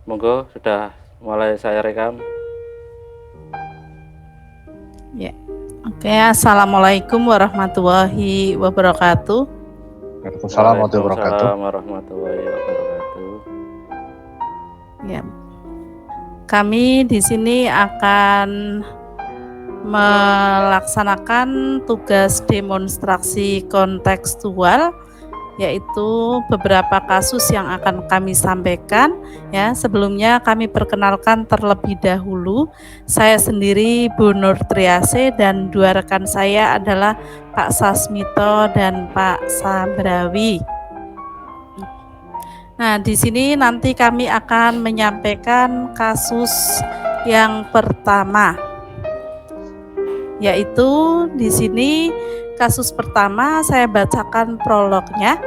Monggo sudah mulai saya rekam. Ya. Oke, Assalamualaikum warahmatullahi wabarakatuh. Waalaikumsalam warahmatullahi wabarakatuh. Waalaikumsalam warahmatullahi wabarakatuh. Ya. Kami di sini akan melaksanakan tugas demonstrasi kontekstual, yaitu beberapa kasus yang akan kami sampaikan. Ya, sebelumnya kami perkenalkan terlebih dahulu, saya sendiri Bu Nur Triase dan dua rekan saya adalah Pak Sasmito dan Pak Sabrawi. Nah, di sini nanti kami akan menyampaikan kasus yang pertama, yaitu di sini kasus pertama saya bacakan prolognya.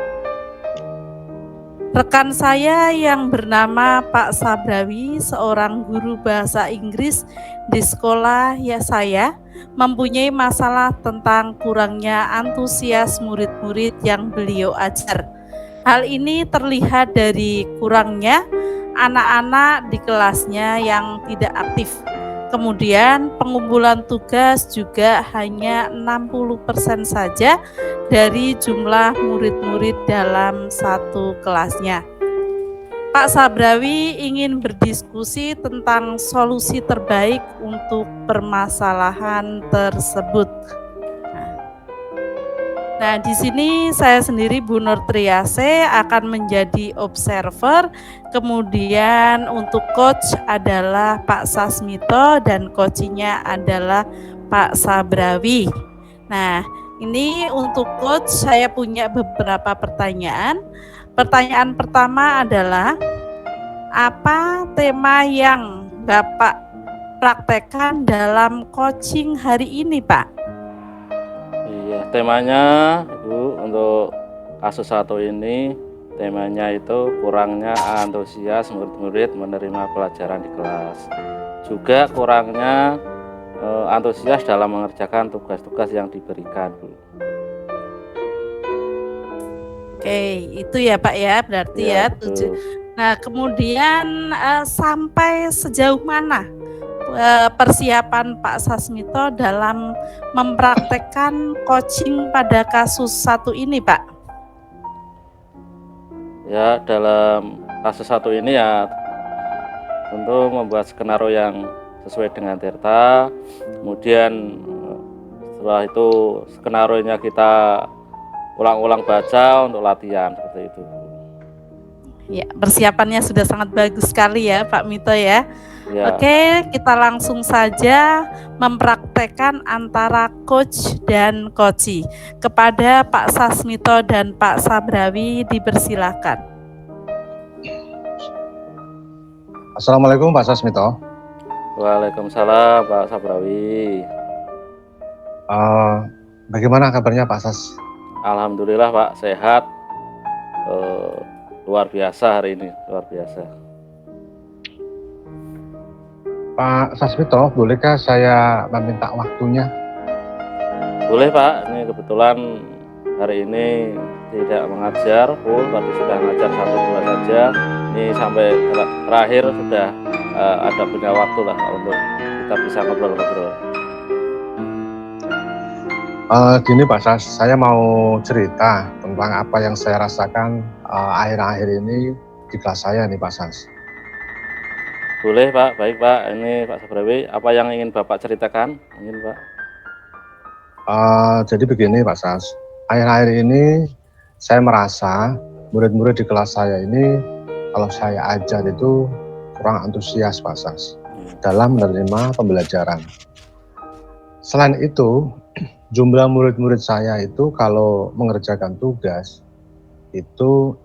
Rekan saya yang bernama Pak Sabrawi, seorang guru bahasa Inggris di sekolah saya, mempunyai masalah tentang kurangnya antusias murid-murid yang beliau ajar. Hal ini terlihat dari kurangnya anak-anak di kelasnya yang tidak aktif. Kemudian pengumpulan tugas juga hanya 60% saja dari jumlah murid-murid dalam satu kelasnya. Pak Sabrawi ingin berdiskusi tentang solusi terbaik untuk permasalahan tersebut. Nah, di sini saya sendiri Bu Nur Triase akan menjadi observer, kemudian untuk coach adalah Pak Sasmito dan coachnya adalah Pak Sabrawi. Nah, ini untuk coach saya punya beberapa pertanyaan. Pertanyaan pertama adalah, apa tema yang Bapak praktekkan dalam coaching hari ini, Pak? Iya, temanya Bu untuk kasus satu ini, temanya itu kurangnya antusias murid-murid menerima pelajaran di kelas. Juga kurangnya antusias dalam mengerjakan tugas-tugas yang diberikan, Bu. Oke, itu ya Pak ya, berarti ya. Nah, kemudian sampai sejauh mana persiapan Pak Sasmito dalam mempraktekkan coaching pada kasus satu ini, Pak? Ya, dalam kasus satu ini ya tentu membuat skenario yang sesuai dengan Tirta. Kemudian setelah itu skenario-nya kita ulang-ulang baca untuk latihan seperti itu. Ya, persiapannya sudah sangat bagus sekali ya Pak Mito ya. Ya. Oke, kita langsung saja mempraktekkan antara coach dan coachee. Kepada Pak Sasmito dan Pak Sabrawi dipersilakan. Assalamualaikum Pak Sasmito. Waalaikumsalam Pak Sabrawi. Bagaimana kabarnya Pak Sas? Alhamdulillah Pak, sehat. Luar biasa hari ini, luar biasa. Pak Sasmito, bolehkah saya meminta waktunya? Boleh Pak, ini kebetulan hari ini tidak mengajar full, tapi sudah mengajar 1 bulan saja. Ini sampai terakhir sudah ada punya waktu lah untuk kita bisa ngobrol-ngobrol. Gini Pak Sas, saya mau cerita tentang apa yang saya rasakan akhir-akhir ini di kelas saya nih Pak Sas. Boleh Pak, baik Pak. Ini Pak Sabrawi, apa yang ingin Bapak ceritakan? Ingin Pak? Jadi begini Pak Sas, akhir-akhir ini saya merasa murid-murid di kelas saya ini kalau saya ajar itu kurang antusias Pak Sas dalam menerima pembelajaran. Selain itu, jumlah murid-murid saya itu kalau mengerjakan tugas itu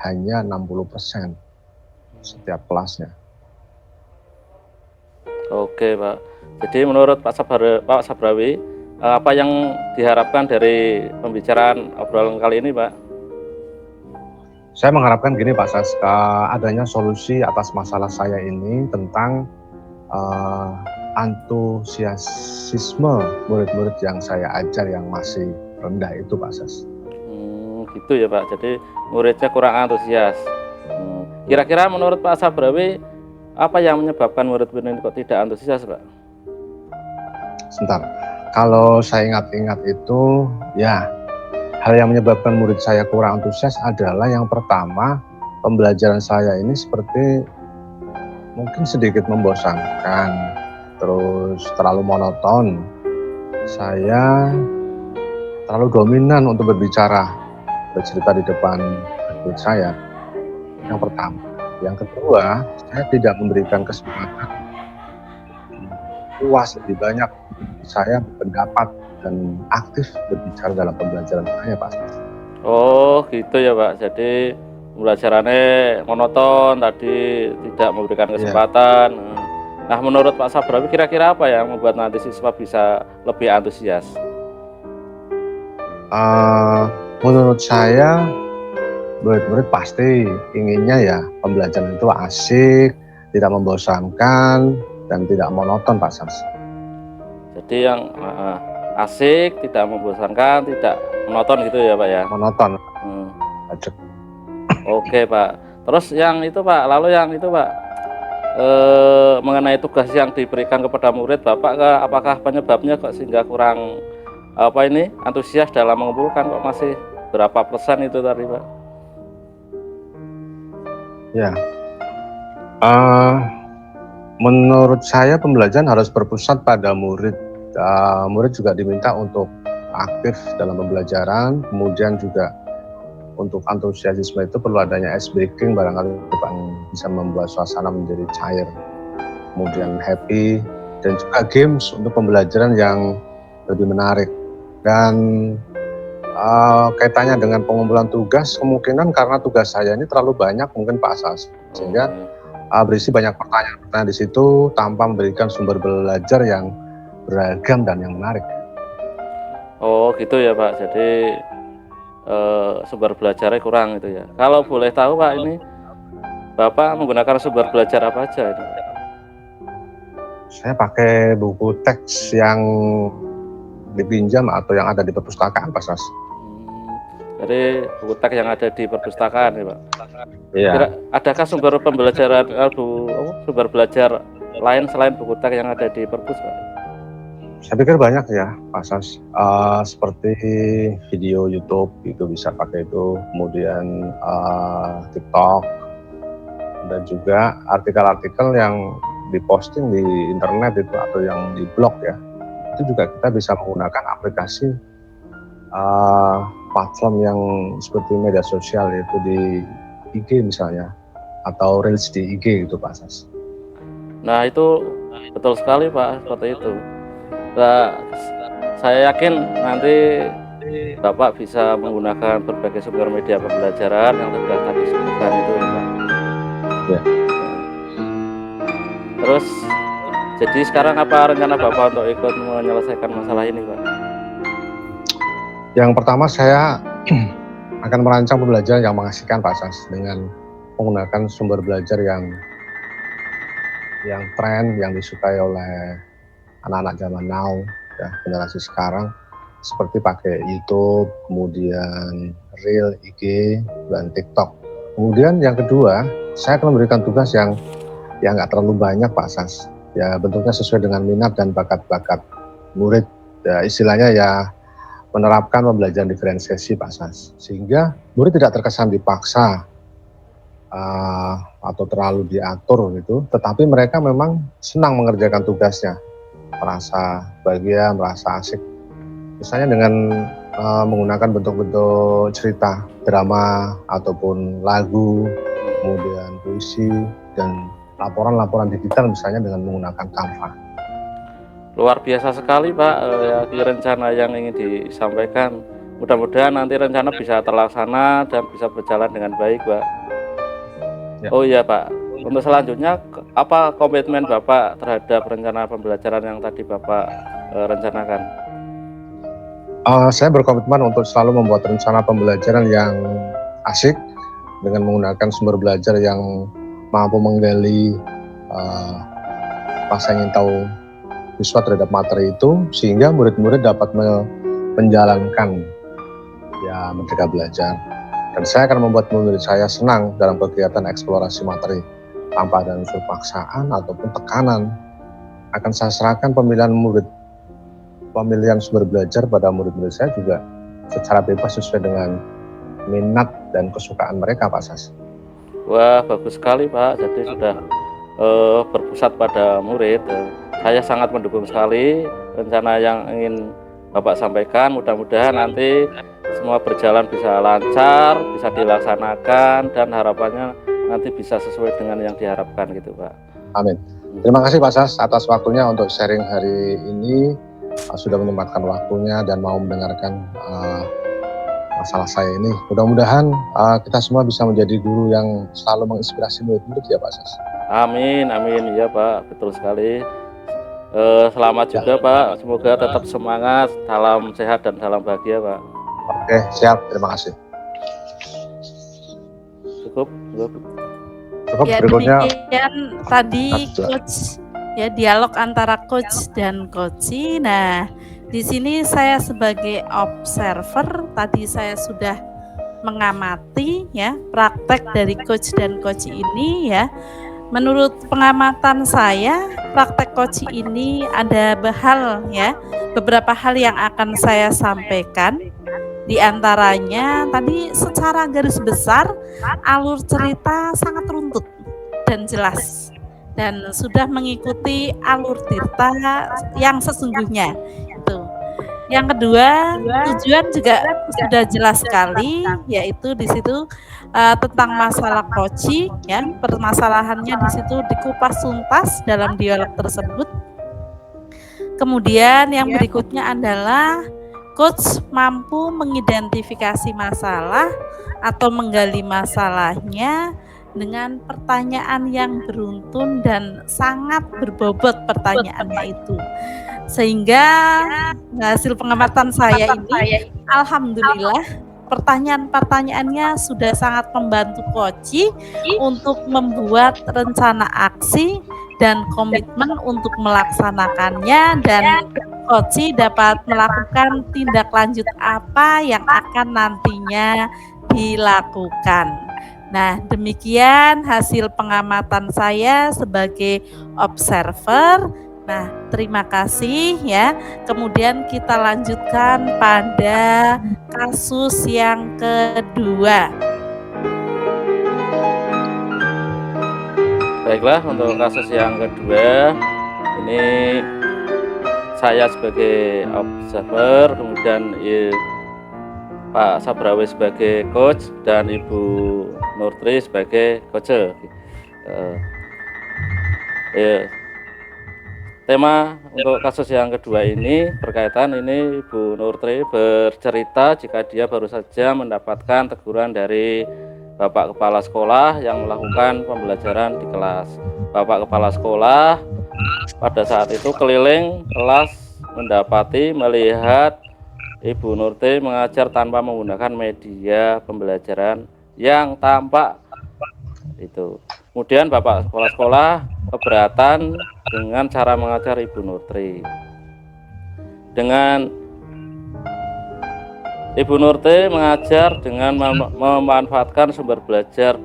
hanya 60% setiap kelasnya. Oke Pak, jadi menurut Pak Sabrawi, apa yang diharapkan dari pembicaraan obrolan kali ini Pak? Saya mengharapkan gini Pak Sas, adanya solusi atas masalah saya ini tentang antusiasisme murid-murid yang saya ajar yang masih rendah itu Pak Sas. gitu ya Pak. Jadi muridnya kurang antusias. Kira-kira menurut Pak Sabrawi apa yang menyebabkan murid-murid ini kok tidak antusias Pak? Sebentar, kalau saya ingat-ingat itu ya, hal yang menyebabkan murid saya kurang antusias adalah yang pertama, pembelajaran saya ini seperti mungkin sedikit membosankan, terus terlalu monoton. Saya terlalu dominan untuk bercerita di depan murid saya. Yang pertama. Yang kedua, saya tidak memberikan kesempatan luas lebih banyak saya berpendapat dan aktif berbicara dalam pembelajaran saya, Pak. Oh gitu ya Pak. Jadi pembelajarannya monoton tadi, tidak memberikan kesempatan. Nah menurut Pak Sabrawi kira-kira apa yang membuat nanti siswa bisa lebih antusias? Menurut saya murid-murid pasti inginnya ya pembelajaran itu asik, tidak membosankan, dan tidak monoton, Pak Sas. Jadi yang asik, tidak membosankan, tidak monoton gitu ya Pak ya? Monoton. Oke Pak. Terus yang itu Pak, lalu yang itu Pak, mengenai tugas yang diberikan kepada murid Bapak, apakah penyebabnya kok sehingga kurang antusias dalam mengumpulkan, kok masih berapa persen itu tadi Pak? Ya, menurut saya pembelajaran harus berpusat pada murid. Murid juga diminta untuk aktif dalam pembelajaran, kemudian juga untuk antusiasme itu perlu adanya ice breaking, barangkali bisa membuat suasana menjadi cair, kemudian happy, dan juga games untuk pembelajaran yang lebih menarik. Dan kaitannya dengan pengumpulan tugas, kemungkinan karena tugas saya ini terlalu banyak mungkin Pak Asas, sehingga berisi banyak pertanyaan-pertanyaan di situ tanpa memberikan sumber belajar yang beragam dan yang menarik. Oh gitu ya Pak, jadi sumber belajarnya kurang itu ya. Kalau boleh tahu Pak, ini Bapak menggunakan sumber belajar apa aja ini? Saya pakai buku teks yang dipinjam atau yang ada di perpustakaan, Pak Sas. Jadi buku teks yang ada di perpustakaan ya Pak? Iya. Adakah sumber pembelajaran sumber belajar lain selain buku teks yang ada di perpus Pak? Saya pikir banyak ya Pak Sas, seperti video YouTube itu bisa pakai itu, kemudian TikTok, dan juga artikel-artikel yang diposting di internet itu atau yang di blog ya, itu juga kita bisa menggunakan aplikasi platform yang seperti media sosial, yaitu di IG misalnya, atau Reels di IG gitu Pak Sas. Nah itu betul sekali Pak, seperti itu. Nah, saya yakin nanti Bapak bisa menggunakan berbagai sumber media pembelajaran yang sudah tadi sebutkan itu Pak. Ya. Terus jadi sekarang apa rencana Bapak untuk ikut menyelesaikan masalah ini Pak? Yang pertama saya akan merancang pembelajaran yang mengasihkan Pak Sas, dengan menggunakan sumber belajar yang tren, yang disukai oleh anak-anak zaman now ya, generasi sekarang, seperti pakai YouTube, kemudian Reel, IG, dan TikTok. Kemudian yang kedua, saya akan memberikan tugas yang nggak terlalu banyak Pak Sas, ya bentuknya sesuai dengan minat dan bakat-bakat murid, ya istilahnya ya menerapkan pembelajaran diferensiasi Pak Sas, sehingga murid tidak terkesan dipaksa atau terlalu diatur gitu, tetapi mereka memang senang mengerjakan tugasnya, merasa bahagia, merasa asik. Misalnya dengan menggunakan bentuk-bentuk cerita, drama, ataupun lagu, kemudian puisi, dan laporan-laporan digital misalnya dengan menggunakan Canva. Luar biasa sekali Pak, rencana yang ingin disampaikan. Mudah-mudahan nanti rencana bisa terlaksana dan bisa berjalan dengan baik Pak. Ya. Oh iya Pak, untuk selanjutnya apa komitmen Bapak terhadap rencana pembelajaran yang tadi Bapak rencanakan? Saya berkomitmen untuk selalu membuat rencana pembelajaran yang asik dengan menggunakan sumber belajar yang mampu menggali rasa ingin tahu siswa terhadap materi itu, sehingga murid-murid dapat menjalankan ya Merdeka Belajar. Dan saya akan membuat murid saya senang dalam kegiatan eksplorasi materi tanpa ada unsur paksaan ataupun tekanan. Akan saya serahkan pemilihan sumber belajar pada murid-murid saya juga secara bebas sesuai dengan minat dan kesukaan mereka, Pak Sas. Wah, bagus sekali Pak. Jadi sudah berpusat pada murid. Saya sangat mendukung sekali rencana yang ingin Bapak sampaikan. Mudah-mudahan nanti semua berjalan bisa lancar, bisa dilaksanakan, dan harapannya nanti bisa sesuai dengan yang diharapkan gitu Pak. Amin. Terima kasih Pak Sas atas waktunya untuk sharing hari ini, sudah menyempatkan waktunya dan mau mendengarkan masalah saya ini. Mudah-mudahan kita semua bisa menjadi guru yang selalu menginspirasi murid-murid ya Pak Sas. Amin, amin ya Pak, betul sekali. Selamat juga Pak, semoga tetap semangat, salam sehat dan salam bahagia Pak. Oke, siap, terima kasih. Cukup. Ya, berikutnya demikian tadi coach, ya, dialog antara coach dan coachee. Nah, di sini saya sebagai observer, tadi saya sudah mengamati ya praktek dari coach dan coachee ini ya. Menurut pengamatan saya, praktek coachee ini ada beberapa hal yang akan saya sampaikan. Di antaranya tadi secara garis besar alur cerita sangat runtut dan jelas dan sudah mengikuti alur cerita yang sesungguhnya. Itu. Yang kedua, tujuan juga sudah jelas sekali, yaitu di situ tentang masalah coachee ya, permasalahannya di situ dikupas tuntas dalam dialog tersebut. Kemudian yang berikutnya adalah coach mampu mengidentifikasi masalah atau menggali masalahnya dengan pertanyaan yang beruntun dan sangat berbobot pertanyaannya itu. Sehingga hasil pengamatan saya ini, alhamdulillah, pertanyaan-pertanyaannya sudah sangat membantu coachee untuk membuat rencana aksi dan komitmen untuk melaksanakannya, dan coachee dapat melakukan tindak lanjut apa yang akan nantinya dilakukan. Nah, demikian hasil pengamatan saya sebagai observer. Nah, terima kasih ya. Kemudian kita lanjutkan pada kasus yang kedua. Baiklah, untuk kasus yang kedua ini saya sebagai observer, kemudian Pak Sabrawi sebagai coach dan Ibu Nurtri sebagai coach. Tema untuk kasus yang kedua ini berkaitan, ini Ibu Nurtri bercerita jika dia baru saja mendapatkan teguran dari Bapak Kepala Sekolah yang melakukan pembelajaran di kelas. Bapak Kepala Sekolah pada saat itu keliling kelas melihat Ibu Nurti mengajar tanpa menggunakan media pembelajaran yang tampak itu. Kemudian Bapak Kepala Sekolah keberatan dengan cara mengajar Ibu Nurti. Dengan Ibu Nurti mengajar dengan memanfaatkan sumber belajar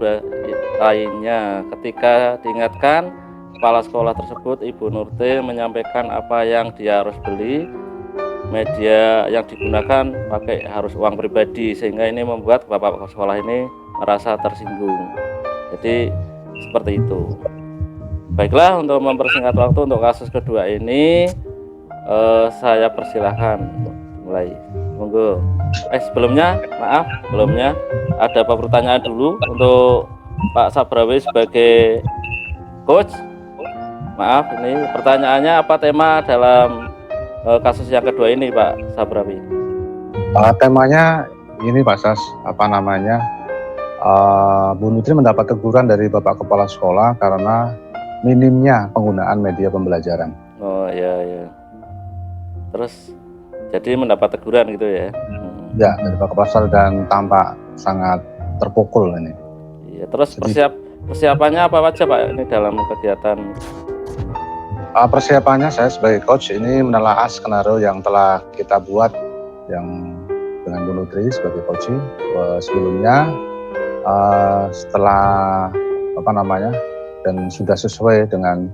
lainnya. Ketika diingatkan kepala sekolah tersebut, Ibu Nurti menyampaikan apa yang dia harus beli, media yang digunakan pakai harus uang pribadi, sehingga ini membuat bapak sekolah ini merasa tersinggung. Jadi seperti itu. Baiklah, untuk mempersingkat waktu untuk kasus kedua ini saya persilahkan mulai. Monggo. Sebelumnya ada pertanyaan dulu untuk Pak Sabrawi sebagai coach. Maaf, ini pertanyaannya apa tema dalam kasus yang kedua ini Pak Sabrawi? Temanya ini Pak Sas, Bu Nutri mendapat teguran dari Bapak Kepala Sekolah karena minimnya penggunaan media pembelajaran. Oh iya. Terus jadi mendapat teguran gitu ya? Ya, dari Bapak Kepala Sekolah dan tampak sangat terpukul ini. Iya. Terus persiapannya apa aja Pak ini dalam kegiatan? Persiapannya saya sebagai coach ini menelaah skenario yang telah kita buat, yang dengan Bu Nutri sebagai coaching. Sebelumnya setelah dan sudah sesuai dengan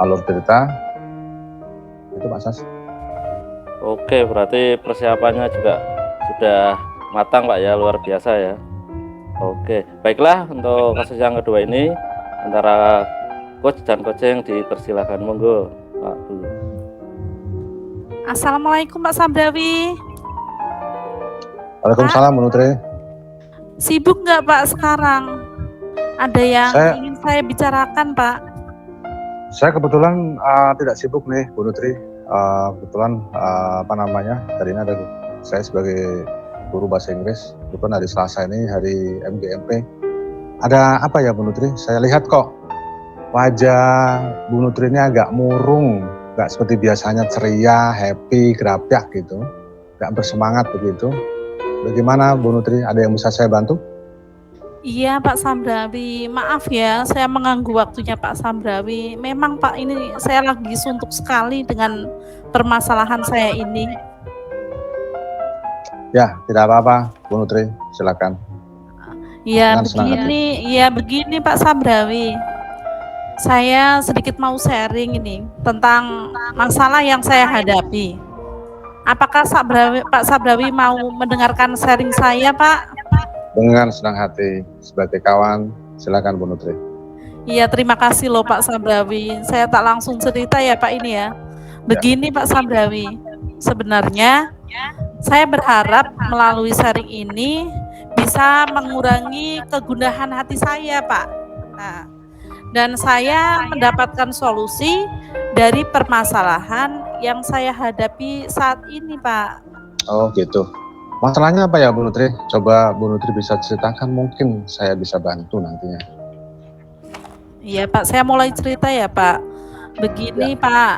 alur cerita itu Pak Sas. Oke, berarti persiapannya juga sudah matang Pak ya, luar biasa ya. Oke, baiklah, untuk kasus yang kedua ini antara coach dan coaching dipersilakan, monggo Pak Bu. Assalamualaikum Pak Sabrawi. Waalaikumsalam Bu Nutri. Sibuk nggak Pak sekarang? Ada yang ingin saya bicarakan Pak? Saya kebetulan tidak sibuk nih Bu Nutri. Kebetulan hari ini ada saya sebagai guru bahasa Inggris. Kebetulan hari Selasa ini hari MGMP. Ada apa ya Bu Nutri? Saya lihat kok wajah Bu Nutri ini agak murung, nggak seperti biasanya ceria, happy, gerapak gitu, nggak bersemangat begitu. Bagaimana Bu Nutri? Ada yang bisa saya bantu? Iya Pak Sambrawi, maaf ya saya mengganggu waktunya Pak Sambrawi. Memang Pak, ini saya lagi suntuk sekali dengan permasalahan saya ini. Ya, tidak apa-apa Bu Nutri, silakan. Iya begini Pak Sambrawi. Saya sedikit mau sharing ini tentang masalah yang saya hadapi. Apakah Pak Sabrawi mau mendengarkan sharing saya Pak? Dengan senang hati, sebagai kawan, silakan Bu Nutri. Iya, terima kasih loh Pak Sabrawi. Saya tak langsung cerita ya Pak ini ya. Begini Pak Sabrawi, sebenarnya saya berharap melalui sharing ini bisa mengurangi kegundahan hati saya Pak. Nah, dan saya mendapatkan solusi dari permasalahan yang saya hadapi saat ini Pak. Oh gitu. Masalahnya apa ya Bu Nutri? Coba Bu Nutri bisa ceritakan, mungkin saya bisa bantu nantinya. Iya Pak, saya mulai cerita ya Pak. Begini ya. Pak,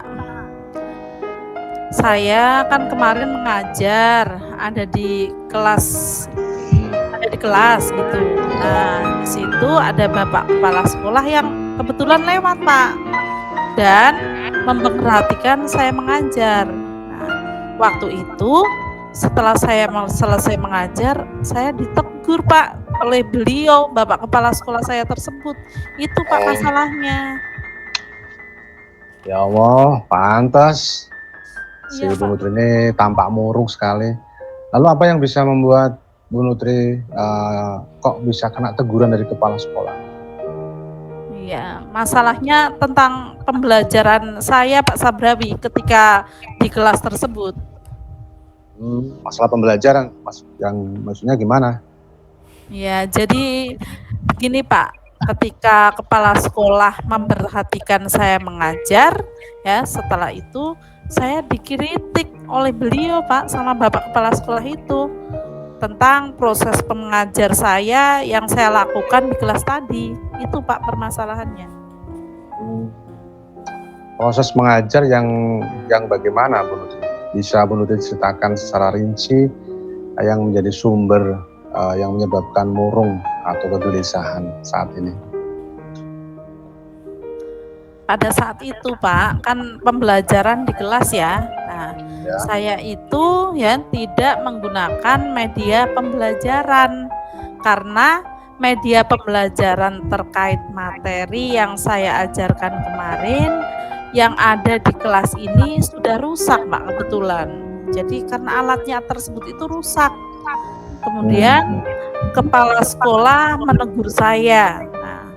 saya kan kemarin mengajar, ada di kelas gitu. Nah, di situ ada Bapak Kepala Sekolah yang kebetulan lewat Pak, dan memperhatikan saya mengajar. Nah, waktu itu setelah saya selesai mengajar, saya ditegur Pak oleh beliau, Bapak Kepala Sekolah saya tersebut. Itu Pak masalahnya. Ya Allah, pantas. Si Iya, Bu Nutri ini tampak murung sekali. Lalu apa yang bisa membuat Bu Nutri kok bisa kena teguran dari kepala sekolah? Iya, masalahnya tentang pembelajaran saya Pak Sabrawi ketika di kelas tersebut. Masalah pembelajaran, maksudnya gimana? Ya, jadi begini Pak, ketika kepala sekolah memperhatikan saya mengajar, ya setelah itu saya dikritik oleh beliau Pak sama Bapak Kepala Sekolah itu tentang proses pengajar saya yang saya lakukan di kelas tadi. Itu Pak permasalahannya. Proses mengajar yang bagaimana Bu Nutri? Bisa Bu Nutri ceritakan secara rinci yang menjadi sumber yang menyebabkan murung atau kegelisahan saat ini? Pada saat itu Pak, kan pembelajaran di kelas ya. Nah, ya. Saya itu ya tidak menggunakan media pembelajaran karena media pembelajaran terkait materi yang saya ajarkan kemarin yang ada di kelas ini sudah rusak Pak kebetulan. Jadi karena alatnya tersebut itu rusak. Kemudian kepala sekolah menegur saya. Nah,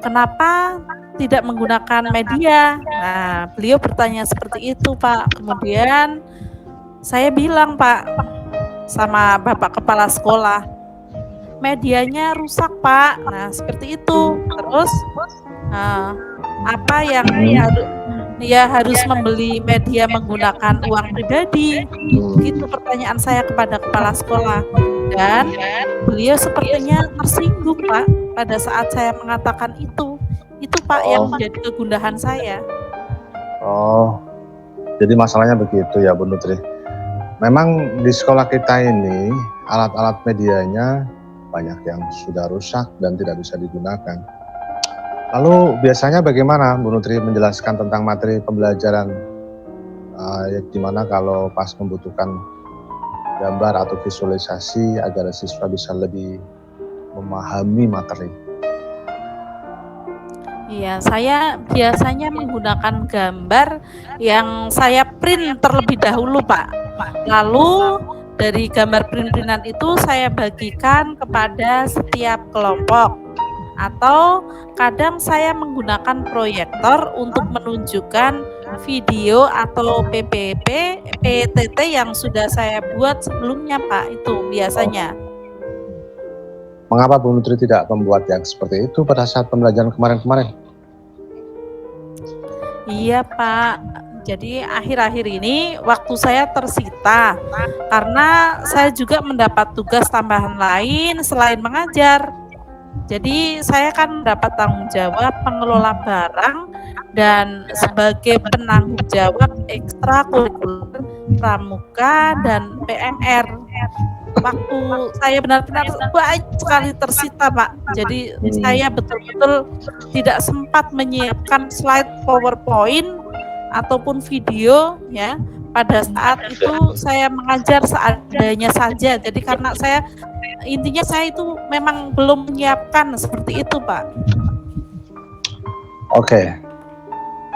kenapa tidak menggunakan media? Nah, beliau bertanya seperti itu Pak. Kemudian saya bilang Pak sama Bapak Kepala Sekolah, medianya rusak Pak. Nah, seperti itu. Terus apa yang harus membeli media menggunakan uang pribadi? Itu pertanyaan saya kepada Kepala Sekolah. Dan beliau sepertinya tersinggung Pak pada saat saya mengatakan itu. Itu Pak yang menjadi kegundahan saya. Oh, jadi masalahnya begitu ya Bu Nutri. Memang di sekolah kita ini alat-alat medianya banyak yang sudah rusak dan tidak bisa digunakan. Lalu biasanya bagaimana Bu Nutri menjelaskan tentang materi pembelajaran di mana kalau pas membutuhkan gambar atau visualisasi agar siswa bisa lebih memahami materi? Iya, saya biasanya menggunakan gambar yang saya print terlebih dahulu, Pak. Lalu dari gambar print-printan itu saya bagikan kepada setiap kelompok. Atau kadang saya menggunakan proyektor untuk menunjukkan video atau PTT yang sudah saya buat sebelumnya, Pak. Itu biasanya. Mengapa Bu Nutri tidak membuat yang seperti itu pada saat pembelajaran kemarin-kemarin? Iya, Pak. Jadi akhir-akhir ini waktu saya tersita karena saya juga mendapat tugas tambahan lain selain mengajar. Jadi saya kan mendapat tanggung jawab pengelola barang dan sebagai penanggung jawab ekstrakurikuler pramuka dan PMR. Waktu saya benar-benar banyak sekali tersita, Pak. Jadi saya betul-betul tidak sempat menyiapkan slide PowerPoint ataupun video ya. Pada saat itu saya mengajar seadanya saja. Jadi karena intinya saya itu memang belum menyiapkan seperti itu, Pak. Oke.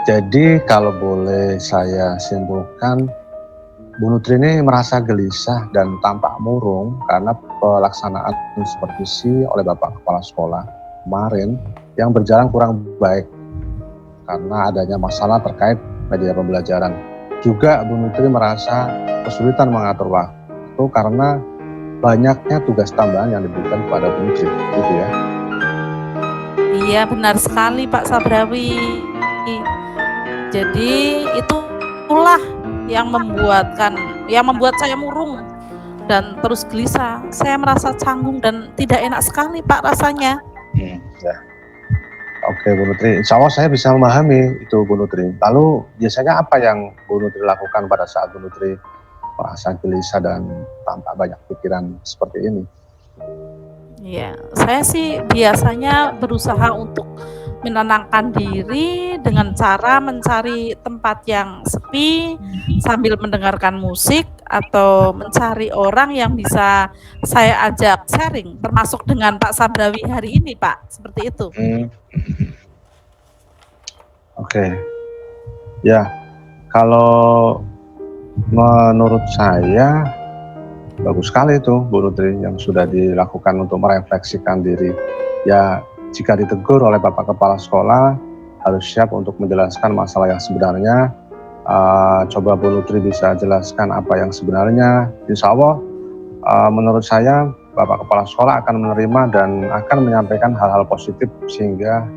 Jadi kalau boleh saya simpulkan, Bu Nutri ini merasa gelisah dan tampak murung karena pelaksanaan supervisi oleh Bapak Kepala Sekolah kemarin yang berjalan kurang baik karena adanya masalah terkait media pembelajaran. Juga Bu Nutri merasa kesulitan mengatur waktu karena banyaknya tugas tambahan yang diberikan kepada Bu Nutri, gitu ya. Iya, benar sekali Pak Sabrawi. Jadi itulah yang membuat saya murung dan terus gelisah. Saya merasa canggung dan tidak enak sekali, Pak, rasanya. Ya. Oke Bu Nutri, insya Allah saya bisa memahami itu Bu Nutri. Lalu biasanya apa yang Bu Nutri lakukan pada saat Bu Nutri merasa gelisah dan tampak banyak pikiran seperti ini? Ya, saya sih biasanya berusaha untuk menenangkan diri dengan cara mencari tempat yang sepi sambil mendengarkan musik atau mencari orang yang bisa saya ajak sharing, termasuk dengan Pak Sabrawi hari ini, Pak, seperti itu. Oke. Ya, kalau menurut saya bagus sekali itu Bu Nutri yang sudah dilakukan untuk merefleksikan diri. Ya, jika ditegur oleh Bapak Kepala Sekolah harus siap untuk menjelaskan masalah yang sebenarnya. Coba Bu Nutri bisa jelaskan apa yang sebenarnya. Insya Allah menurut saya Bapak Kepala Sekolah akan menerima dan akan menyampaikan hal-hal positif sehingga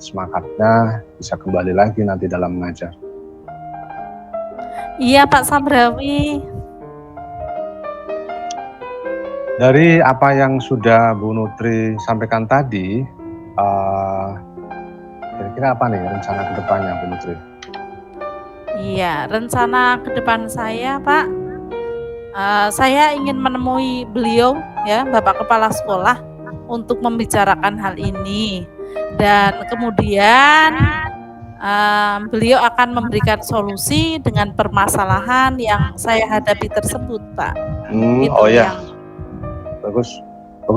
semangatnya bisa kembali lagi nanti dalam mengajar. Iya Pak Sabrawi. Dari apa yang sudah Bu Nutri sampaikan tadi, kira-kira apa nih rencana ke depannya Bu Nutri? Iya, rencana ke depan saya Pak, saya ingin menemui beliau ya, Bapak Kepala Sekolah untuk membicarakan hal ini. Dan kemudian beliau akan memberikan solusi dengan permasalahan yang saya hadapi tersebut, Pak. Oh ya, bagus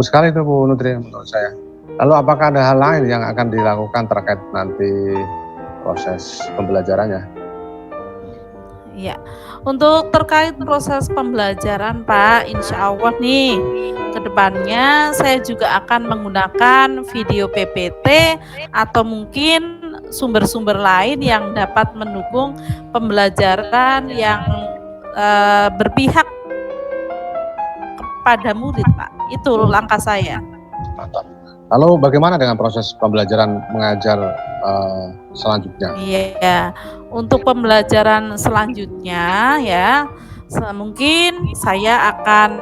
sekali itu Bu Nutri menurut saya. Lalu apakah ada hal lain yang akan dilakukan terkait nanti proses pembelajarannya? Ya, untuk terkait proses pembelajaran Pak, insya Allah nih kedepannya saya juga akan menggunakan video PPT atau mungkin sumber-sumber lain yang dapat mendukung pembelajaran yang berpihak kepada murid Pak. Itu langkah saya. Mantap. Lalu bagaimana dengan proses pembelajaran mengajar selanjutnya? Iya, untuk pembelajaran selanjutnya ya, mungkin saya akan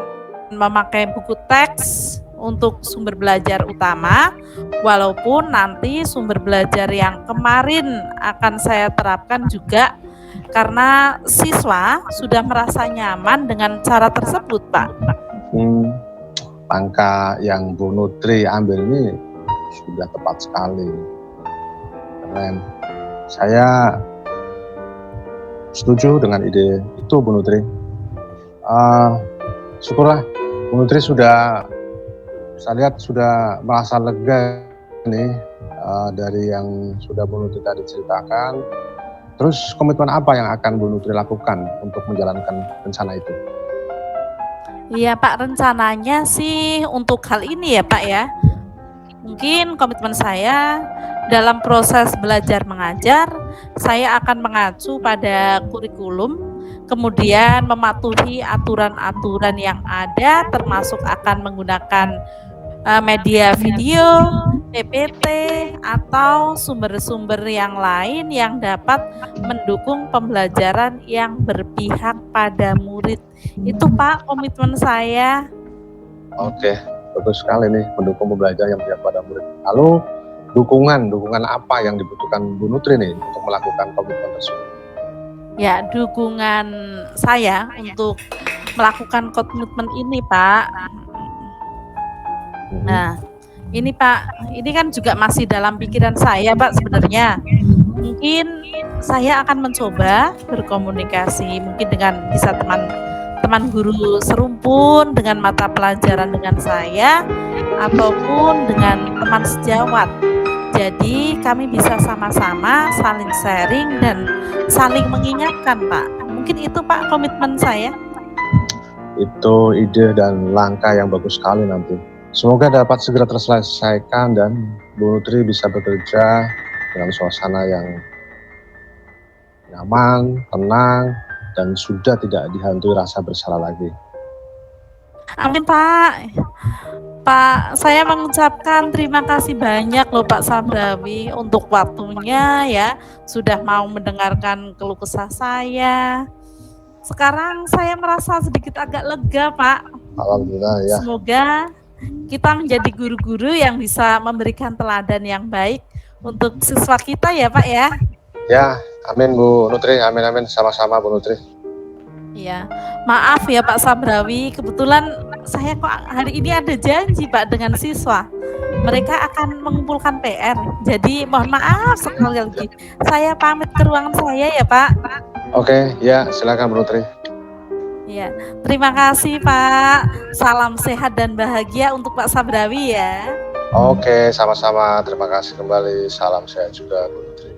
memakai buku teks untuk sumber belajar utama, walaupun nanti sumber belajar yang kemarin akan saya terapkan juga karena siswa sudah merasa nyaman dengan cara tersebut, Pak. Langkah yang Bu Nutri ambil ini sudah tepat sekali. Keren. Saya setuju dengan ide itu Bu Nutri. syukurlah Bu Nutri sudah, saya lihat sudah merasa lega nih dari yang sudah Bu Nutri tadi ceritakan. Terus komitmen apa yang akan Bu Nutri lakukan untuk menjalankan rencana itu? Iya Pak, rencananya sih untuk hal ini ya Pak ya. Mungkin komitmen saya dalam proses belajar mengajar, saya akan mengacu pada kurikulum, kemudian mematuhi aturan-aturan yang ada, termasuk akan menggunakan media video, PPT, atau sumber-sumber yang lain yang dapat mendukung pembelajaran yang berpihak pada murid. Itu Pak komitmen saya. Oke, bagus sekali nih mendukung pembelajaran yang berpihak pada murid. Lalu dukungan apa yang dibutuhkan Bu Nutri nih untuk melakukan komitmen tersebut? Ya, dukungan saya untuk melakukan komitmen ini Pak. Nah, ini Pak, ini kan juga masih dalam pikiran saya Pak sebenarnya. Mungkin saya akan mencoba berkomunikasi mungkin dengan bisa teman guru serumpun dengan mata pelajaran dengan saya ataupun dengan teman sejawat. Jadi kami bisa sama-sama saling sharing dan saling mengingatkan Pak. Mungkin itu Pak komitmen saya. Itu ide dan langkah yang bagus sekali nanti. Semoga dapat segera terselesaikan dan Bu Nutri bisa bekerja dengan suasana yang nyaman, tenang, dan sudah tidak dihantui rasa bersalah lagi. Amin Pak. Pak, saya mengucapkan terima kasih banyak loh Pak Sabrawi untuk waktunya ya, sudah mau mendengarkan keluh kesah saya. Sekarang saya merasa sedikit agak lega Pak. Alhamdulillah ya. Semoga kita menjadi guru-guru yang bisa memberikan teladan yang baik untuk siswa kita ya Pak ya. Ya, amin Bu Nutri, amin sama-sama Bu Nutri. Iya, maaf ya Pak Sabrawi, kebetulan saya kok hari ini ada janji Pak dengan siswa. Mereka akan mengumpulkan PR, jadi mohon maaf sekali lagi. Saya pamit ke ruangan saya ya Pak. Oke, ya silakan Bu Nutri. Ya, terima kasih Pak. Salam sehat dan bahagia untuk Pak Sabrawi ya. Oke, sama-sama. Terima kasih kembali. Salam sehat juga Bu Nutri.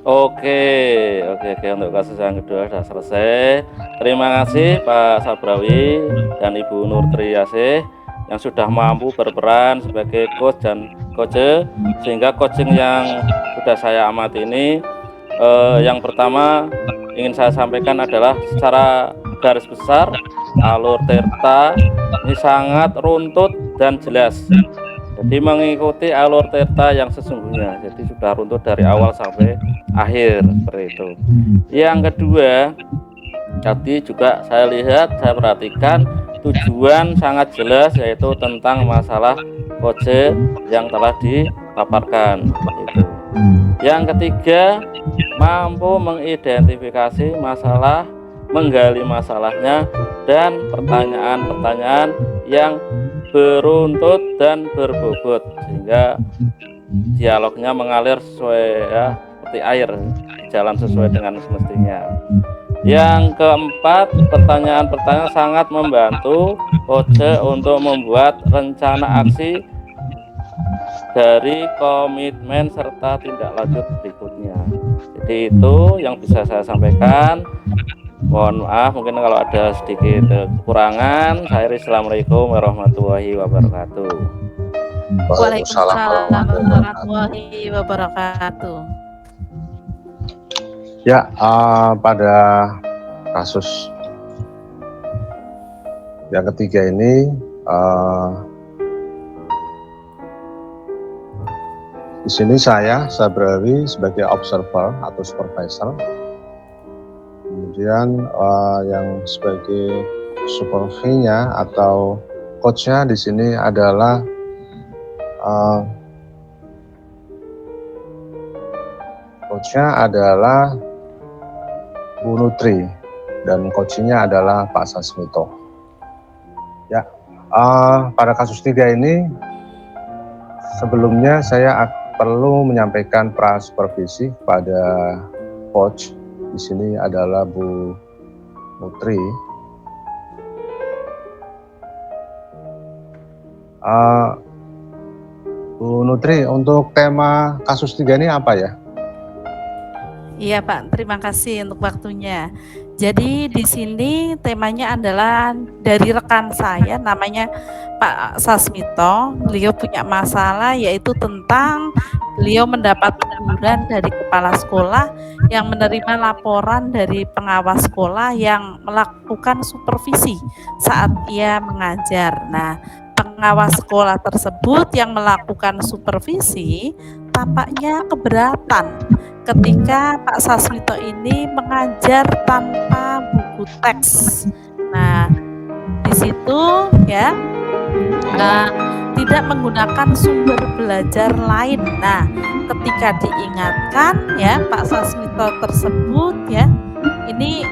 Oke, untuk kasus yang kedua sudah selesai. Terima kasih Pak Sabrawi dan Ibu Nurtriasih yang sudah mampu berperan sebagai coach dan coach, sehingga coaching yang sudah saya amati ini yang pertama ingin saya sampaikan adalah secara garis besar alur Tirta ini sangat runtut dan jelas. Jadi mengikuti alur Tirta yang sesungguhnya, jadi sudah runtut dari awal sampai akhir seperti itu. Yang kedua, tadi juga saya lihat, saya perhatikan tujuan sangat jelas, yaitu tentang masalah kode yang telah dipaparkan. Itu. Yang ketiga, mampu mengidentifikasi masalah, menggali masalahnya, dan pertanyaan-pertanyaan yang beruntut dan berbobot, sehingga dialognya mengalir sesuai ya, seperti air, jalan sesuai dengan semestinya. Yang keempat, pertanyaan-pertanyaan sangat membantu coach untuk membuat rencana aksi dari komitmen serta tindak lanjut berikutnya. Jadi itu yang bisa saya sampaikan. Mohon maaf mungkin kalau ada sedikit kekurangan. Assalamualaikum warahmatullahi wabarakatuh. Waalaikumsalam warahmatullahi wabarakatuh. Ya, pada kasus yang ketiga ini di sini saya Sabrawi sebagai observer atau supervisor, kemudian yang sebagai supervisnya atau coachnya di sini adalah Bu Nutri dan coachnya adalah Pak Sasmito. Ya, pada kasus 3 ini sebelumnya saya perlu menyampaikan pra-supervisi pada coach. Di sini adalah Bu Nutri Eh, Bu Nutri, untuk tema kasus 3 ini apa ya? Iya Pak, terima kasih untuk waktunya. Jadi di sini temanya adalah dari rekan saya namanya Pak Sasmito. Beliau punya masalah yaitu tentang beliau mendapat teguran dari kepala sekolah yang menerima laporan dari pengawas sekolah yang melakukan supervisi saat ia mengajar. Nah, pengawas sekolah tersebut yang melakukan supervisi tampaknya keberatan ketika Pak Sasmito ini mengajar tanpa buku teks. Nah, di situ ya tidak menggunakan sumber belajar lain. Nah, ketika diingatkan ya Pak Sasmito tersebut ya, ini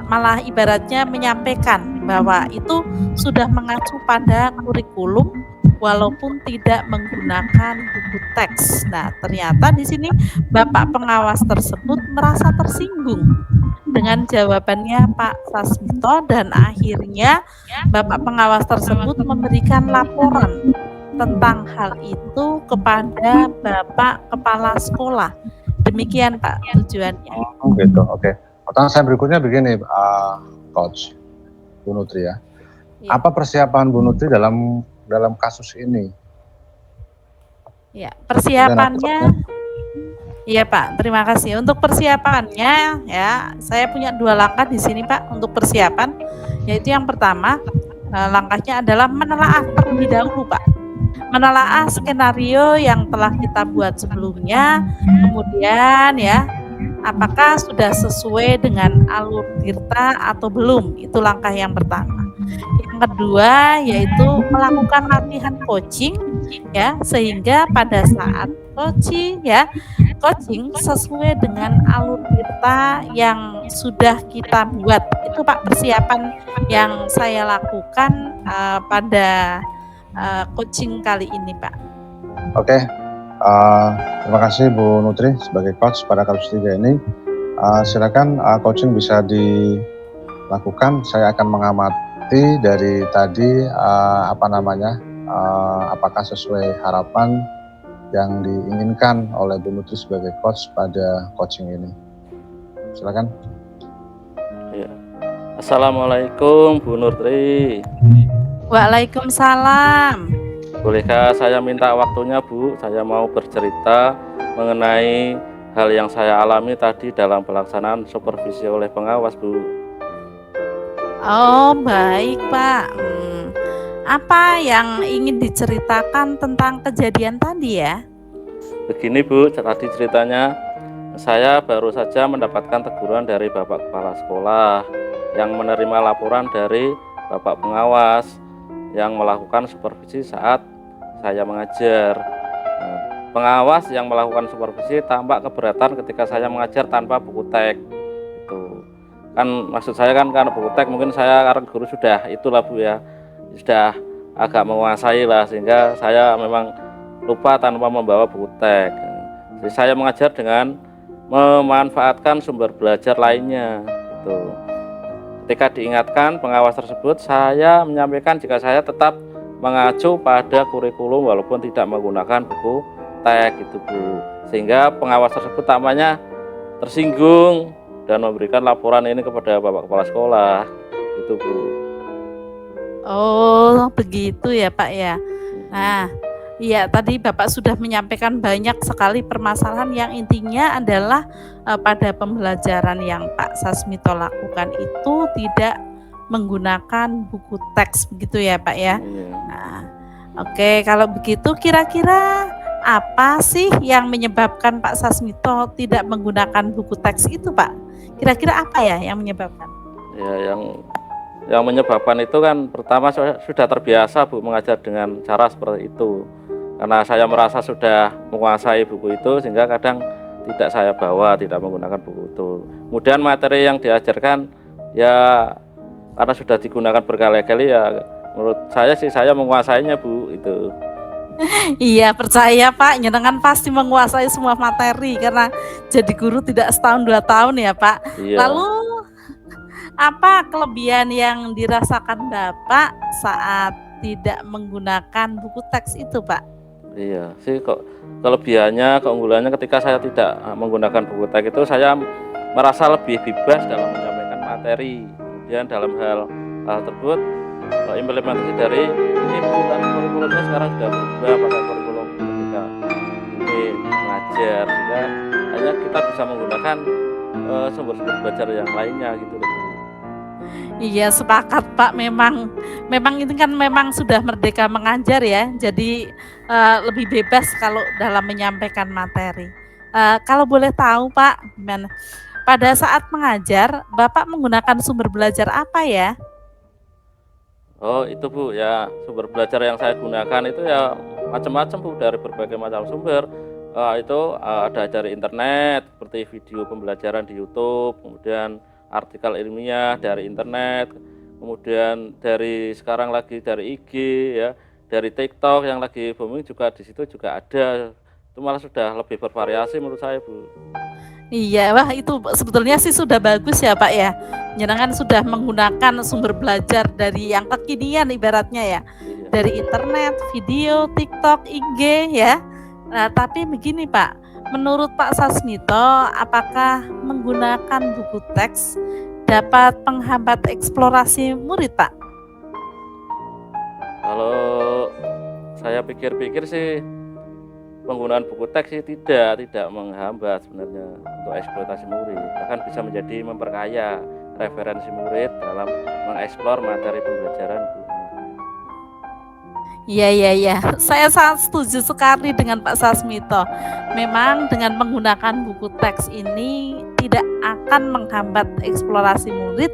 malah ibaratnya menyampaikan bahwa itu sudah mengacu pada kurikulum walaupun tidak menggunakan buku teks. Nah, ternyata di sini Bapak pengawas tersebut merasa tersinggung dengan jawabannya Pak Sasmito dan akhirnya Bapak pengawas tersebut memberikan laporan tentang hal itu kepada Bapak kepala sekolah. Demikian Pak tujuannya. Oh gitu, oke. Pertanyaan saya berikutnya begini, Coach Bu Nutri ya. Ya. Apa persiapan Bu Nutri dalam kasus ini? Ya, persiapannya. Iya Pak, terima kasih. Untuk persiapannya ya, saya punya 2 langkah di sini Pak untuk persiapan. Yaitu yang pertama, langkahnya adalah menelaah terlebih dahulu Pak. Menelaah skenario yang telah kita buat sebelumnya, kemudian ya, apakah sudah sesuai dengan alur tirta atau belum? Itu langkah yang pertama. Yang kedua yaitu melakukan latihan coaching ya, sehingga pada saat coaching sesuai dengan alur tirta yang sudah kita buat. Itu Pak persiapan yang saya lakukan pada coaching kali ini Pak. Oke, terima kasih Bu Nutri sebagai coach pada kasus 3 ini. Silakan coaching bisa dilakukan. Saya akan mengamati dari tadi apakah sesuai harapan yang diinginkan oleh Bu Nutri sebagai coach pada coaching ini. Silakan. Ya. Assalamualaikum Bu Nutri. Waalaikumsalam. Bolehkah saya minta waktunya Bu? Saya mau bercerita mengenai hal yang saya alami tadi dalam pelaksanaan supervisi oleh pengawas Bu. Oh baik Pak. Apa yang ingin diceritakan tentang kejadian tadi ya? Begini Bu, tadi ceritanya saya baru saja mendapatkan teguran dari Bapak Kepala Sekolah yang menerima laporan dari Bapak Pengawas yang melakukan supervisi saat saya mengajar. Pengawas yang melakukan supervisi tampak keberatan ketika saya mengajar tanpa buku teks. Itu kan maksud saya kan karena buku teks mungkin saya karena guru sudah itulah Bu ya, sudah agak menguasai lah sehingga saya memang lupa tanpa membawa buku teks. Jadi saya mengajar dengan memanfaatkan sumber belajar lainnya. Itu ketika diingatkan pengawas tersebut, saya menyampaikan jika saya tetap mengacu pada kurikulum walaupun tidak menggunakan buku teks gitu Bu. Sehingga pengawas tersebut tampaknya tersinggung dan memberikan laporan ini kepada Bapak Kepala Sekolah. Itu Bu. Oh, begitu ya Pak ya. Nah, iya tadi Bapak sudah menyampaikan banyak sekali permasalahan yang intinya adalah pada pembelajaran yang Pak Sasmito lakukan itu tidak menggunakan buku teks begitu ya Pak ya. Nah, oke, kalau begitu kira-kira apa sih yang menyebabkan Pak Sasmito tidak menggunakan buku teks itu Pak? Kira-kira apa ya yang menyebabkan? Ya, yang menyebabkan itu kan pertama sudah terbiasa Bu mengajar dengan cara seperti itu. Karena saya merasa sudah menguasai buku itu sehingga kadang tidak saya bawa, tidak menggunakan buku itu. Kemudian materi yang diajarkan ya karena sudah digunakan berkali-kali ya menurut saya sih saya menguasainya Bu itu. Iya percaya Pak, nyenengan pasti menguasai semua materi karena jadi guru tidak setahun 2 tahun ya Pak. Iya. Lalu apa kelebihan yang dirasakan Bapak saat tidak menggunakan buku teks itu, Pak? Iya sih, kok kelebihannya, keunggulannya ketika saya tidak menggunakan buku teks itu saya merasa lebih bebas dalam menyampaikan materi. Kemudian dalam hal tersebut implementasi dari ini bukan kurikulumnya sekarang sudah berubah pakai kurikulum ketika ini mengajar, sehingga hanya kita bisa menggunakan sumber-sumber belajar yang lainnya gitu loh. Iya, sepakat Pak. Memang memang ini kan memang sudah merdeka mengajar ya. Jadi lebih bebas kalau dalam menyampaikan materi. Kalau boleh tahu Pak, gimana? Pada saat mengajar, Bapak menggunakan sumber belajar apa ya? Oh itu Bu, ya sumber belajar yang saya gunakan itu ya macam-macam Bu, dari berbagai macam sumber. Itu ada dari internet seperti video pembelajaran di YouTube, kemudian artikel ilmiah dari internet, kemudian dari sekarang lagi dari IG ya, dari TikTok yang lagi booming juga di situ juga ada. Itu malah sudah lebih bervariasi menurut saya Bu. Iya, wah itu sebetulnya sih sudah bagus ya Pak ya. Jenengan sudah menggunakan sumber belajar dari yang kekinian ibaratnya ya. Iya. Dari internet, video, TikTok, IG ya. Nah, tapi begini Pak, menurut Pak Sasmito, apakah menggunakan buku teks dapat menghambat eksplorasi murid Pak? Kalau saya pikir-pikir sih penggunaan buku teks sih tidak menghambat sebenarnya untuk eksploitasi murid, bahkan bisa menjadi memperkaya referensi murid dalam mengeksplor materi pembelajaran Bu. Iya. Saya sangat setuju sekali dengan Pak Sasmito. Memang dengan menggunakan buku teks ini tidak akan menghambat eksplorasi murid,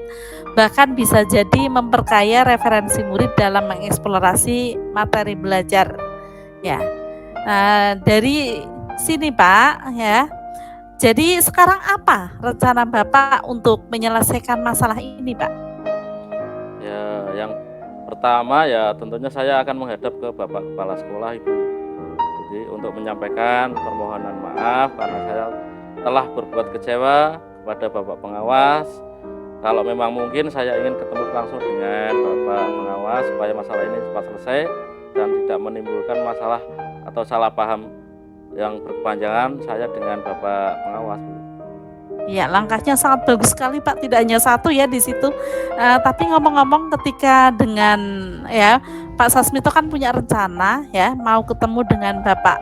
bahkan bisa jadi memperkaya referensi murid dalam mengeksplorasi materi belajar. Ya, dari sini Pak, ya. Jadi sekarang apa rencana Bapak untuk menyelesaikan masalah ini, Pak? Ya, yang pertama ya tentunya saya akan menghadap ke Bapak Kepala Sekolah Ibu. Jadi untuk menyampaikan permohonan maaf karena saya telah berbuat kecewa kepada Bapak Pengawas. Kalau memang mungkin saya ingin ketemu langsung dengan Bapak Pengawas supaya masalah ini cepat selesai dan tidak menimbulkan masalah atau salah paham yang berkepanjangan saya dengan Bapak Pengawas Bu. Ya, langkahnya sangat bagus sekali Pak. Tidak hanya satu ya di situ. Tapi ngomong-ngomong, ketika dengan ya Pak Sasmito kan punya rencana ya mau ketemu dengan Bapak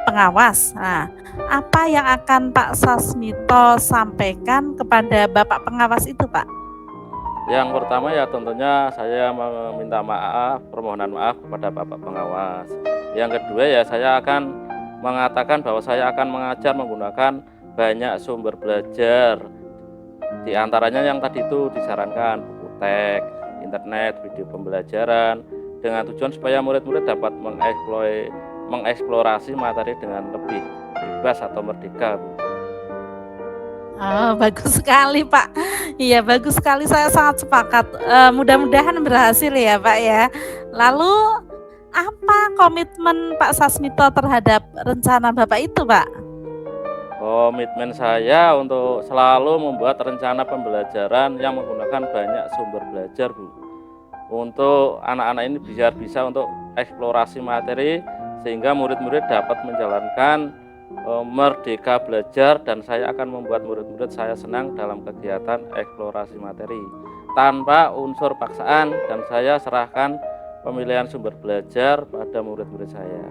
Pengawas. Nah, apa yang akan Pak Sasmito sampaikan kepada Bapak Pengawas itu Pak? Yang pertama ya tentunya saya meminta maaf, permohonan maaf kepada Bapak Pengawas. Yang kedua ya saya akan mengatakan bahwa saya akan mengajar menggunakan banyak sumber belajar. Di antaranya yang tadi itu disarankan buku teks, internet, video pembelajaran dengan tujuan supaya murid-murid dapat mengeksplorasi materi dengan lebih bebas atau merdeka Bu. Oh, bagus sekali Pak. Iya, bagus sekali. Saya sangat sepakat. Mudah-mudahan berhasil ya Pak ya. Lalu apa komitmen Pak Sasmito terhadap rencana Bapak itu Pak? Komitmen saya untuk selalu membuat rencana pembelajaran yang menggunakan banyak sumber belajar Bu. Untuk anak-anak ini biar bisa untuk eksplorasi materi sehingga murid-murid dapat menjalankan merdeka belajar, dan saya akan membuat murid-murid saya senang dalam kegiatan eksplorasi materi tanpa unsur paksaan, dan saya serahkan pemilihan sumber belajar pada murid-murid saya.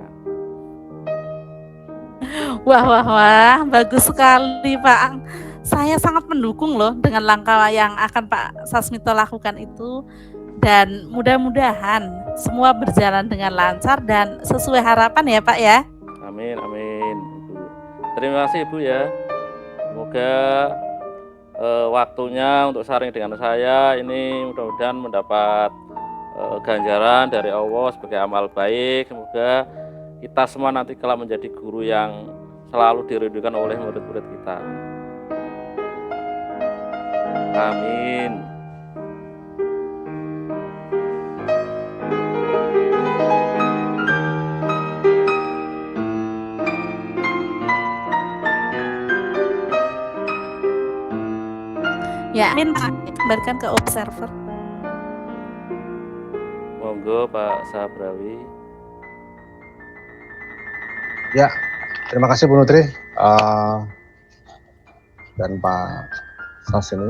Wah, bagus sekali Pak. Saya sangat mendukung loh dengan langkah yang akan Pak Sasmito lakukan itu, dan mudah-mudahan semua berjalan dengan lancar dan sesuai harapan ya Pak ya. Amin Ibu. Terima kasih Ibu ya. Semoga waktunya untuk sharing dengan saya ini mudah-mudahan mendapat ganjaran dari Allah sebagai amal baik. Semoga kita semua nanti kelak menjadi guru yang selalu dirindukan oleh murid-murid kita. Amin. Ya, amin Pak. Kembalikan ke observer. Monggo. Monggo Pak Sabrawi. Ya, terima kasih Bu Nutri dan Pak Sas ini.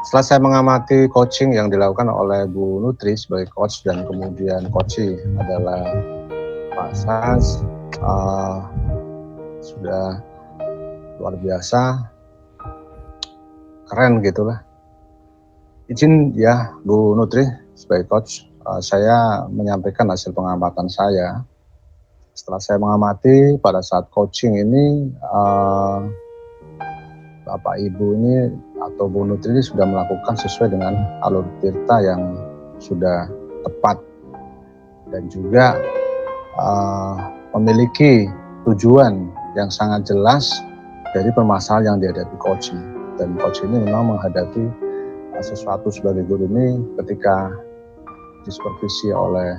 Setelah saya mengamati coaching yang dilakukan oleh Bu Nutri sebagai coach dan kemudian coachi adalah Pak Sas, sudah luar biasa, keren gitulah. Izin ya Bu Nutri sebagai coach, saya menyampaikan hasil pengamatan saya. Setelah saya mengamati pada saat coaching ini, Bapak Ibu ini atau Bu Nutri ini sudah melakukan sesuai dengan alur tirta yang sudah tepat dan juga memiliki tujuan yang sangat jelas dari permasalahan yang dihadapi coach. Dan coach ini memang menghadapi sesuatu sebagai guru ini ketika disupervisi oleh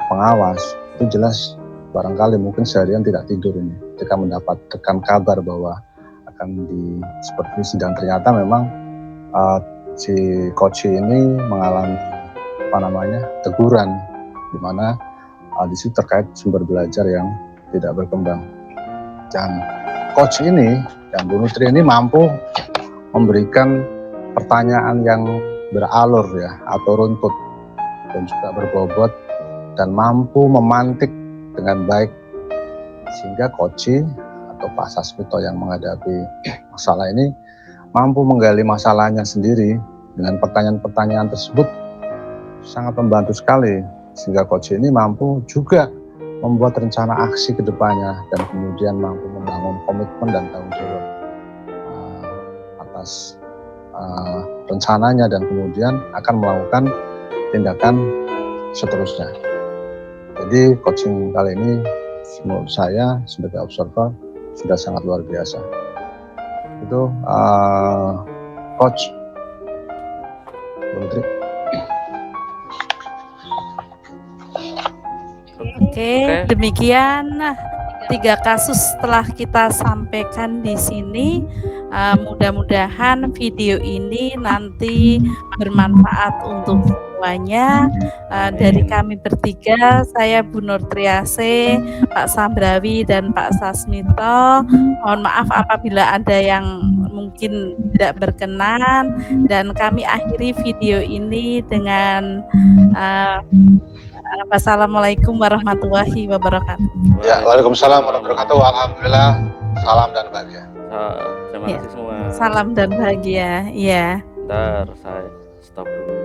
pengawas, itu jelas barangkali mungkin seharian tidak tidur ini ketika mendapatkan kabar bahwa akan disupervisi dan ternyata memang si coach ini mengalami teguran di mana di situ terkait sumber belajar yang tidak berkembang. Dan coach ini dan Bu Nutri ini mampu memberikan pertanyaan yang beralur ya atau runtut dan juga berbobot dan mampu memantik dengan baik sehingga coach atau Pak Sasmito yang menghadapi masalah ini mampu menggali masalahnya sendiri dengan pertanyaan-pertanyaan tersebut sangat membantu sekali sehingga coach ini mampu juga membuat rencana aksi ke depannya dan kemudian mampu membangun komitmen dan tanggung jawab atas rencananya dan kemudian akan melakukan tindakan seterusnya. Jadi coaching kali ini menurut saya sebagai observer sudah sangat luar biasa. Itu coach Bu Nutri. Oke, demikian 3 kasus telah kita sampaikan di sini. Mudah-mudahan video ini nanti bermanfaat untuk semuanya. Dari kami bertiga, saya Bu Nur Triase, Pak Sabrawi dan Pak Sasmito. Mohon maaf apabila ada yang mungkin tidak berkenan dan kami akhiri video ini dengan wassalamualaikum warahmatullahi wabarakatuh. Ya, waalaikumsalam warahmatullahi wabarakatuh. Alhamdulillah, salam dan bahagia. Terima kasih semua. Salam dan bahagia. Iya. Bentar, saya stop dulu.